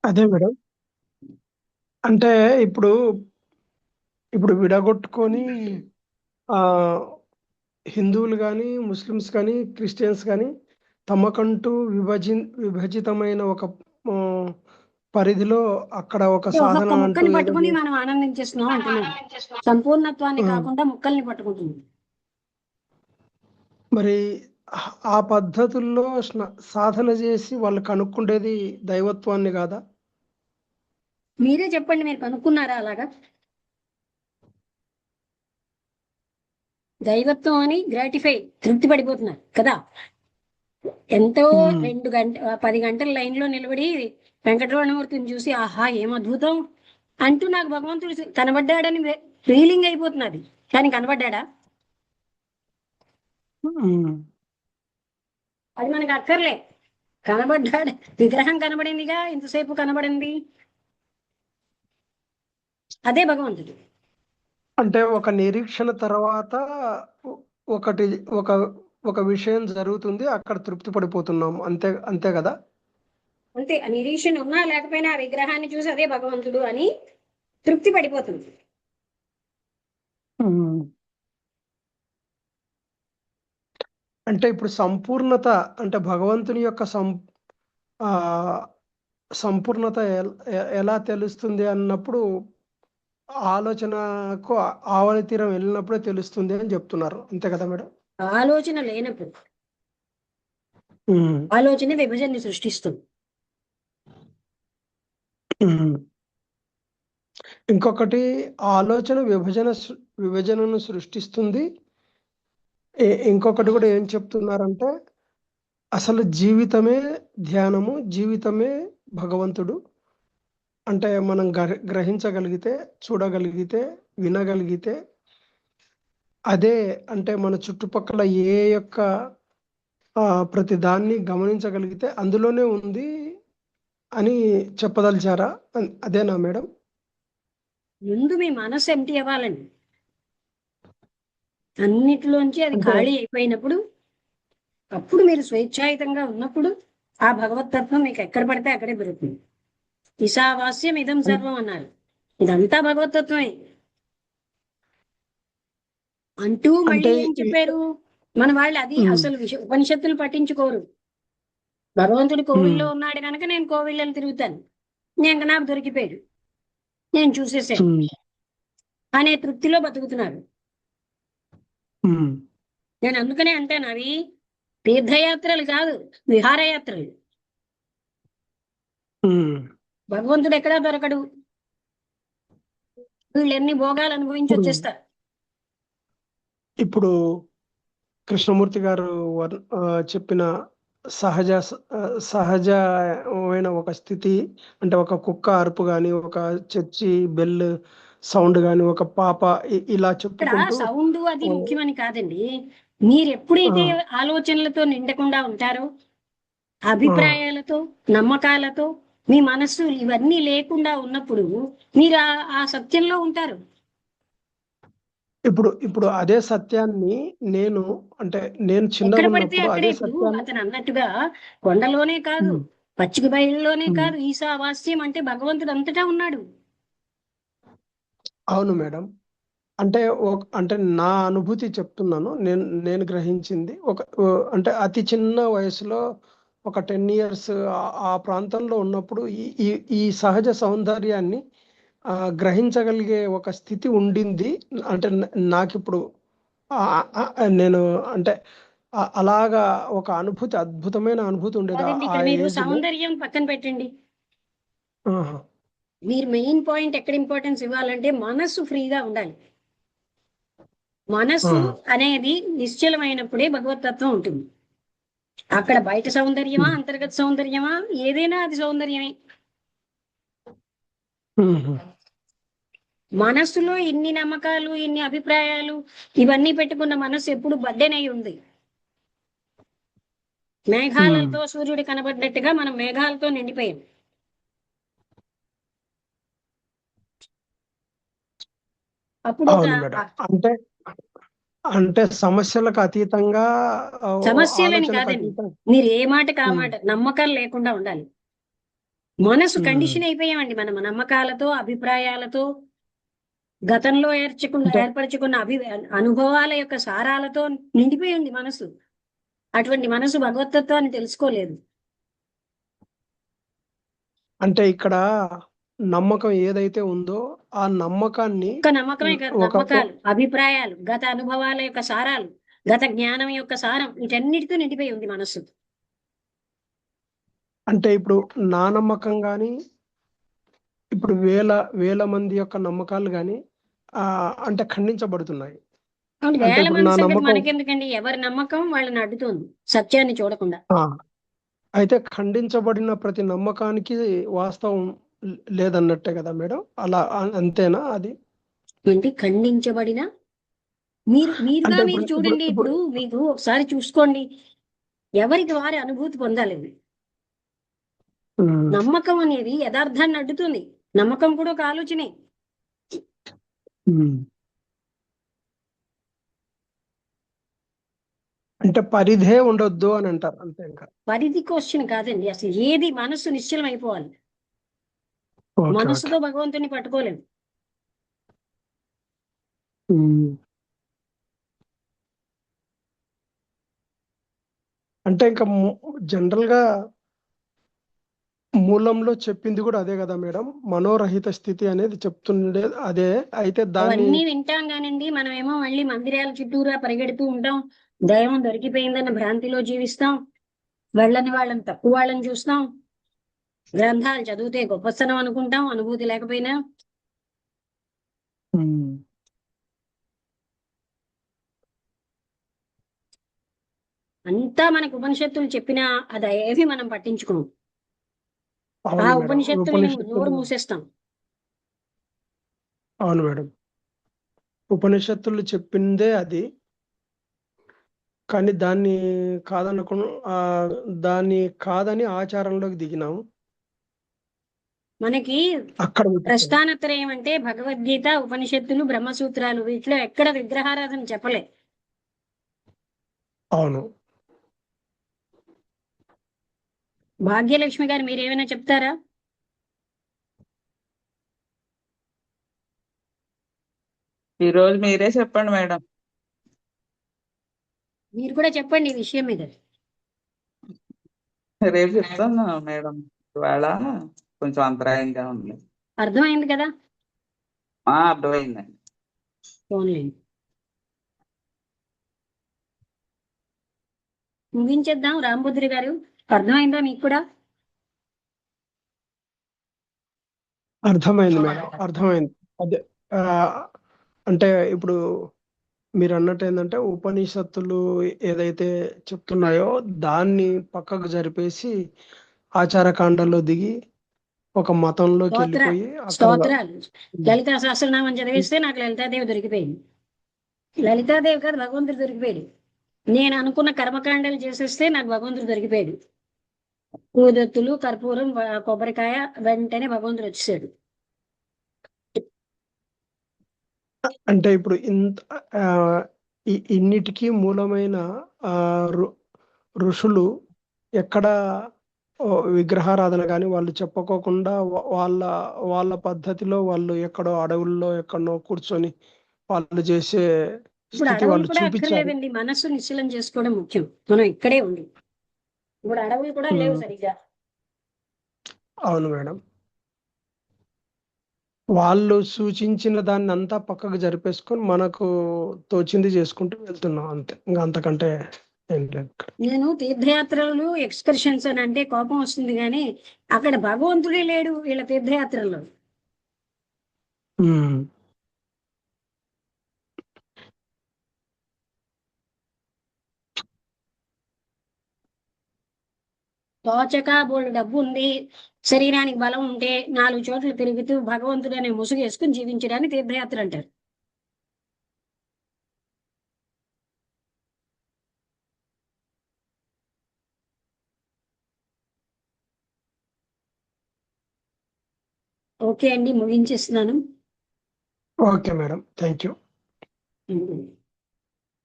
అదే మేడం. అంటే ఇప్పుడు ఇప్పుడు విడగొట్టుకొని ఆ హిందువులు కానీ ముస్లిమ్స్ కానీ క్రిస్టియన్స్ కానీ తమకంటూ విభజితమైన ఒక ఆ, పరిధిలో అక్కడ ఒక అంటే ఒక్కొక్క సాధన అంటూ ముక్కని ఏదో పట్టుకుని మనం ఆనందించేస్తున్నాం అంటున్నాను. సంపూర్ణత్వాన్ని ఆ, కాకుండా ముక్కల్ని పట్టుకుంటుంది. మరి ఆ పద్ధతుల్లో సాధన చేసి వాళ్ళు కనుక్కుండేది దైవత్వాన్ని కాదా? మీరే చెప్పండి, మీరు కనుక్కున్నారా అలాగా? దైవత్వం అని గ్రాటిఫై తృప్తి పడిపోతున్నారు కదా. ఎంతో ఉమ్, 10 గంటల లైన్ లో నిలబడి వెంకటరమణమూర్తిని చూసి ఆహా ఏం అద్భుతం అంటూ నాకు భగవంతుడు కనబడ్డాడని ఫీలింగ్ అయిపోతున్నది. కానీ కనబడ్డాడా? ఉమ్, అది మనకు అక్కర్లే. కనబడ్డాడు, విగ్రహం కనబడిందిగా, ఇంతసేపు కనబడింది, అదే భగవంతుడు. అంటే ఒక నిరీక్షణ తర్వాత ఒ- ఒకటి ఒక ఒక విషయం జరుగుతుంది, అక్కడ తృప్తి పడిపోతున్నాం, అంతే అంతే కదా? అంతే, ఆ నిరీక్షణ ఉన్నా లేకపోయినా ఆ విగ్రహాన్ని చూసి అదే భగవంతుడు అని తృప్తి పడిపోతుంది. ఉమ్. అంటే ఇప్పుడు సంపూర్ణత, అంటే భగవంతుని యొక్క ఆ, సంపూర్ణత ఎలా తెలుస్తుంది అన్నప్పుడు ఆలోచనకు ఆవలి తీరం వెళ్ళినప్పుడే తెలుస్తుంది అని చెప్తున్నారు, అంతే కదా మేడం? ఆలోచన లేనప్పుడు ఉమ్, ఆలోచన విభజనని సృష్టిస్తుంది. ఉమ్. ఇంకొకటి, ఆలోచన విభజనను సృష్టిస్తుంది. ఇంకొకటి కూడా ఏం చెప్తున్నారంటే అసలు జీవితమే ధ్యానము, జీవితమే భగవంతుడు. అంటే మనం గ్రహించగలిగితే, చూడగలిగితే, వినగలిగితే అదే, అంటే మన చుట్టుపక్కల ఏ యొక్క ప్రతి దాన్ని గమనించగలిగితే అందులోనే ఉంది అని చెప్పదలిచారా? అదేనా మేడం? ముందు మీ మనసు ఎంటీ అవ్వాలండి. అన్నిటిలోంచి అది అంటే ఖాళీ అయిపోయినప్పుడు, అప్పుడు మీరు స్వేచ్ఛాయుతంగా ఉన్నప్పుడు ఆ భగవతత్వం మీకు ఎక్కడ పడితే అక్కడే దొరుకుతుంది. ఈశావాస్యం ఇదం సర్వం అన్నారు. ఇదంతా భగవతత్వమే అంటూ మళ్ళీ అంటే ఏం చెప్పారు? మన వాళ్ళు అది ఉమ్, అసలు ఉపనిషత్తులు పట్టించుకోరు. భగవంతుడు ఉమ్, కోవిల్లో ఉన్నాడు కనుక నేను కోవిళ్ళని తిరుగుతాను, నేను నాకు దొరికిపోయాడు, నేను చూసేసాను ఉమ్, అనే తృప్తిలో బతుకుతున్నారు. ఉమ్, నేను అందుకనే అంటాను, అవి తీర్థయాత్రలు కాదు, విహారయాత్రలు. ఉమ్. భగవంతుడు ఎక్కడా దొరకడు. వీళ్ళు ఎన్ని భోగాలు అనుభవించి ఇప్పుడు వచ్చేస్తారు. ఇప్పుడు కృష్ణమూర్తి గారు చెప్పిన సహజ సహజమైన ఒక స్థితి, అంటే ఒక కుక్క అరుపు కానీ, ఒక చర్చి బెల్ సౌండ్ కానీ, ఒక పాప ఇలా ఇక్కడ చెప్పుకుంటూ సౌండ్ అది ఆ, ముఖ్యమని కాదండి. మీరు ఆ, ఎప్పుడైతే ఆలోచనలతో నిండకుండా ఉంటారో, ఆ. అభిప్రాయాలతో, నమ్మకాలతో, మీ మనస్సు ఇవన్నీ లేకుండా ఉన్నప్పుడు మీరు ఆ సత్యంలో ఉంటారు. ఇప్పుడు ఇప్పుడు అదే సత్యాన్ని నేను, అంటే నేను ఎక్కడ పడితే చిన్నగున్నప్పుడు అక్కడే, అదే ఇప్పుడు సత్యాన్ని. అతను అన్నట్టుగా కొండలోనే కాదు, ఉమ్, పచ్చిక బయలులోనే ఉమ్. కాదు, ఈశావాస్యం అంటే భగవంతుడు అంతటా ఉన్నాడు. అవును మేడం. అంటే అంటే నా అనుభూతి చెప్తున్నాను. నేను నేను గ్రహించింది అంటే అతి చిన్న వయసులో ఒక 10 ఇయర్స్ ఆ ప్రాంతంలో ఉన్నప్పుడు ఈ ఈ ఈ సహజ సౌందర్యాన్ని గ్రహించగలిగే ఒక స్థితి ఉండింది. అంటే నాకిప్పుడు నేను, అంటే అలాగా ఒక అనుభూతి, అద్భుతమైన అనుభూతి ఉండేది కాదండి, ఆ ఇక్కడ మీరు ఏజ్ లో. సౌందర్యం పక్కన పెట్టండి. ఆహా. మీరు మెయిన్ పాయింట్ ఎక్కడ ఇంపార్టెన్స్ ఇవ్వాలంటే మనస్సు ఫ్రీగా ఉండాలి. మనస్సు ఆహా. అనేది నిశ్చలమైనప్పుడే భగవతత్వం ఉంటుంది. అక్కడ బయట సౌందర్యమా, ఉమ్, అంతర్గత సౌందర్యమా, ఏదైనా అది సౌందర్యమే. ఉమ్, మనస్సులో ఇన్ని నమ్మకాలు, ఇన్ని అభిప్రాయాలు, ఇవన్నీ పెట్టుకున్న మనస్సు ఎప్పుడు బద్దెనై ఉంది. ఉమ్. మేఘాలతో సూర్యుడు కనబడ్డట్టుగా మనం మేఘాలతో నిండిపోయాం. అప్పుడు ఒక అవును మేడం. అంటే అంటే సమస్యలకు అతీతంగా, సమస్యలని ఆలోచనకు కాదండి, అతీతంగా. మీరు ఏ మాటకు ఆ ఉమ్, మాట, నమ్మకాలు లేకుండా ఉండాలి. మనసు ఉమ్. కండిషన్ అయిపోయామండి మన నమ్మకాలతో, అభిప్రాయాలతో, గతంలో అంటే ఏర్పరచుకున్న అనుభవాల యొక్క సారాలతో నిండిపోయి ఉంది మనసు. అటువంటి మనసు భగవతత్వాన్ని తెలుసుకోలేదు. అంటే ఇక్కడ నమ్మకం ఏదైతే ఉందో ఆ నమ్మకాన్ని ఒక్క నమ్మకమే కాదు, ఒక నమ్మకాలు, అభిప్రాయాలు, గత అనుభవాల యొక్క సారాలు, గత జ్ఞానం యొక్క సారం, వీటన్నిటితో నిండిపోయి ఉంది మనస్సు. అంటే ఇప్పుడు నా నమ్మకం కానీ ఇప్పుడు వేల వేల మంది యొక్క నమ్మకాలు కానీ అంటే ఖండించబడుతున్నాయి. కాబట్టి అంటే వేల ఇప్పుడు మంది నా సంగతి నమ్మకం మనకెందుకండి? ఎవరి నమ్మకం వాళ్ళని అడ్డుతోంది, సత్యాన్ని చూడకుండా. ఆ, అయితే ఖండించబడిన ప్రతి నమ్మకానికి వాస్తవం లేదన్నట్టే కదా మేడం? అలా అంతేనా అది? ఏంటి ఖండించబడిన? మీరుగా అంటే మీరు ఇప్పుడు ఇప్పుడు చూడండి. ఇప్పుడు ఇప్పుడు మీకు ఒకసారి చూసుకోండి, ఎవరికి వారి అనుభూతి పొందాలి. ఉమ్, నమ్మకం అనేది యథార్థాన్ని అడ్డుతుంది. నమ్మకం కూడా ఒక ఆలోచనే. ఉమ్. అంటే పరిధే ఉండొద్దు అని అంటారు అంతే ఇంకా. పరిధి క్వశ్చన్ కాదండి, అసలు ఏది మనస్సు నిశ్చలం అయిపోవాలి. Okay okay. మనస్సుతో భగవంతుని పట్టుకోలేము. ఉమ్. అంటే ఇంకా జనరల్ గా మూలంలో చెప్పింది కూడా అదే కదా మేడం? మనోరహిత స్థితి అనేది చెప్తుండే అదే. అయితే దాన్ని అవన్నీ వింటాం కానండి, మనమేమో మళ్ళీ మందిరాల చుట్టూరా పరిగెడుతూ ఉంటాం. దైవం దొరికిపోయిందన్న భ్రాంతిలో జీవిస్తాం. వెళ్ళని వాళ్ళని తక్కువ వాళ్ళని చూస్తాం. గ్రంథాలు చదివితే గొప్పస్తనం అనుకుంటాం, అనుభూతి లేకపోయినా. ఉమ్, అంతా మనకు ఉపనిషత్తులు చెప్పినా అది ఏవి మనం పట్టించుకోం. ఆ అవును మేడం. ఉపనిషత్తుల్ని నోరు ఉపనిషత్తులు మూసేస్తాం. అవును మేడం. ఉపనిషత్తులు చెప్పిందే అది. కానీ కాదనుకు ఆ దాన్ని కాదని ఆచారంలోకి దిగినాము. మనకి అక్కడ పుట్టింది. ప్రస్థానత్రయం అంటే భగవద్గీత, ఉపనిషత్తులు, బ్రహ్మసూత్రాలు, వీటిలో ఎక్కడ విగ్రహారాధన చెప్పలే. అవును. భాగ్యలక్ష్మి గారు మీరేమైనా చెప్తారా? ఈ రోజు మీరే చెప్పండి మేడం. మీరు కూడా చెప్పండి ఈ విషయం మీద. రేపు చెప్తాను మేడం. ఇవాళ కొంచెం అంతరాయంగా ఉంది. అర్థమైంది కదా? అర్థమైందండి. ఫోన్లేండి, ముగించేద్దాం. రాంబుద్రి గారు, అర్థమైందా మీకు కూడా? అర్థమైంది మేడం, అర్థమైంది. అదే ఆ, అంటే ఇప్పుడు మీరు అన్నట్టు ఏంటంటే ఉపనిషత్తులు ఏదైతే చెప్తున్నాయో దాన్ని పక్కకు జరిపేసి ఆచారకాండలో దిగి ఒక మతంలోకి స్తోత్రాలు వెళ్ళిపోయి అక్కడ స్తోత్రాలు లలితా సహస్రనామం చదివిస్తే నాకు లలితాదేవి దొరికిపోయింది. లలితాదేవి కాదు, భగవంతుడు దొరికిపోయాడు. నేను అనుకున్న కర్మకాండాలు చేసేస్తే నాకు భగవంతుడు దొరికిపోయాడు. పూదొత్తులు, కర్పూరం, కొబ్బరికాయ, వెంటనే భగవంతుడు వచ్చేసాడు. అంటే ఇప్పుడు ఇంత ఆ, ఇన్నిటికీ మూలమైన ఆ ఋషులు ఎక్కడ విగ్రహారాధన కానీ వాళ్ళు చెప్పుకోకుండా వాళ్ళ వాళ్ళ పద్ధతిలో వాళ్ళు ఎక్కడో అడవుల్లో ఎక్కడో కూర్చొని వాళ్ళు చేసే ఇప్పుడు స్థితి అడవులు వాళ్ళు కూడా చూపించారు. అక్కర్లేదండి, మనస్సు నిశ్చలం చేసుకోవడం ముఖ్యం. మనం ఇక్కడే ఉండి, ఇప్పుడు అడవులు కూడా లేవు సరిగ్గా. అవును మేడం. వాళ్ళు సూచించిన దాన్ని అంతా పక్కకు జరిపేసుకొని మనకు తోచింది చేసుకుంటూ వెళ్తున్నాం అంతే. ఇంకా అంతకంటే ఏం లేదు ఇక్కడ. నేను తీర్థయాత్రలు, ఎక్స్కర్షన్స్ అని అంటే కోపం వస్తుంది, కానీ అక్కడ భగవంతుడే లేడు వీళ్ళ తీర్థయాత్రల్లో. ఉమ్. తోచక బోళ్ళు డబ్బు ఉంది, శరీరానికి బలం ఉంటే 4 చోట్ల తిరుగుతూ భగవంతుడు అనే ముసుగు వేసుకుని జీవించడానికి తీర్థయాత్ర అంటారు. ఓకే అండి, ముగించేస్తున్నాను. Okay madam, thank you.